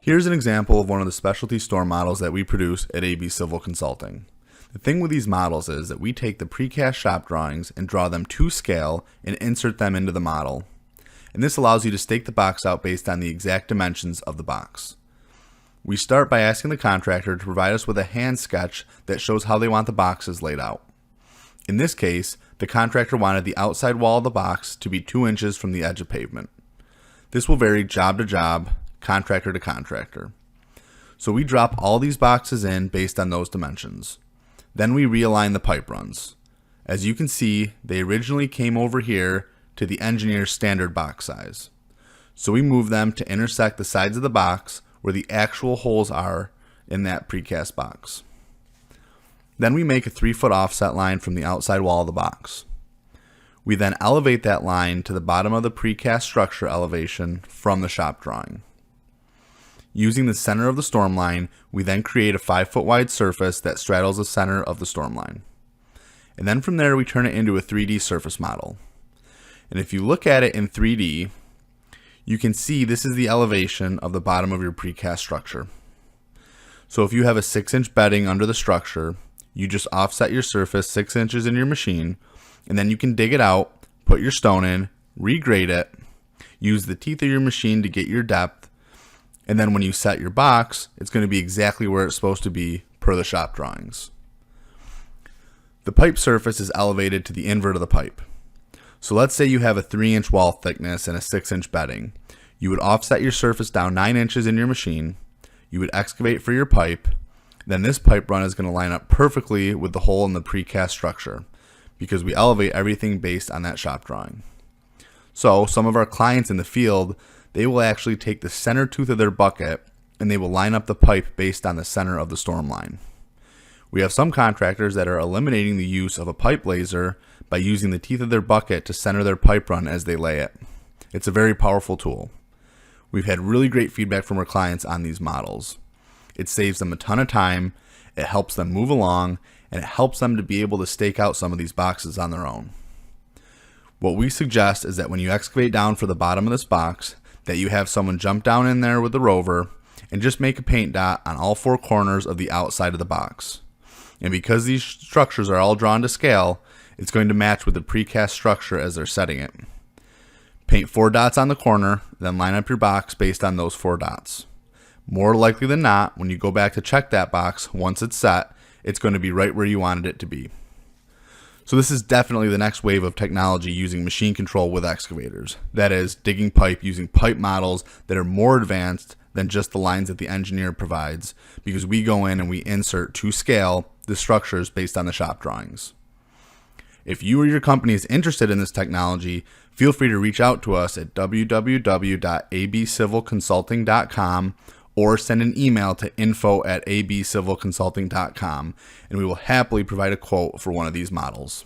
Here's an example of one of the specialty storm models that we produce at AB Civil Consulting. The thing with these models is that we take the precast shop drawings and draw them to scale and insert them into the model. And this allows you to stake the box out based on the exact dimensions of the box. We start by asking the contractor to provide us with a hand sketch that shows how they want the boxes laid out. In this case, the contractor wanted the outside wall of the box to be 2 inches from the edge of pavement. This will vary job to job, contractor to contractor. So we drop all these boxes in based on those dimensions. Then we realign the pipe runs. As you can see, they originally came over here to the engineer's standard box size. So we move them to intersect the sides of the box where the actual holes are in that precast box. Then we make a 3-foot offset line from the outside wall of the box. We then elevate that line to the bottom of the precast structure elevation from the shop drawing. Using the center of the storm line, we then create a 5-foot wide surface that straddles the center of the storm line. And then from there we turn it into a 3D surface model. And if you look at it in 3D, you can see this is the elevation of the bottom of your precast structure. So if you have a 6-inch bedding under the structure, you just offset your surface 6 inches in your machine, and then you can dig it out, put your stone in, regrade it, use the teeth of your machine to get your depth, and then when you set your box, it's going to be exactly where it's supposed to be per the shop drawings. The pipe surface is elevated to the invert of the pipe. So let's say you have a 3-inch wall thickness and a 6-inch bedding. You would offset your surface down 9 inches in your machine. You would excavate for your pipe. Then this pipe run is going to line up perfectly with the hole in the precast structure because we elevate everything based on that shop drawing. So some of our clients in the field, they will actually take the center tooth of their bucket and they will line up the pipe based on the center of the storm line. We have some contractors that are eliminating the use of a pipe laser by using the teeth of their bucket to center their pipe run as they lay it. It's a very powerful tool. We've had really great feedback from our clients on these models. It saves them a ton of time, it helps them move along, and it helps them to be able to stake out some of these boxes on their own. What we suggest is that when you excavate down for the bottom of this box, that you have someone jump down in there with the rover and just make a paint dot on all 4 corners of the outside of the box. And because these structures are all drawn to scale, it's going to match with the precast structure as they're setting it. Paint 4 dots on the corner, then line up your box based on those 4 dots. More likely than not, when you go back to check that box, once it's set, it's going to be right where you wanted it to be. So this is definitely the next wave of technology using machine control with excavators. That is, digging pipe using pipe models that are more advanced than just the lines that the engineer provides, because we go in and we insert to scale the structures based on the shop drawings. If you or your company is interested in this technology, feel free to reach out to us at www.abcivilconsulting.com or send an email to info@abcivilconsulting.com, and we will happily provide a quote for one of these models.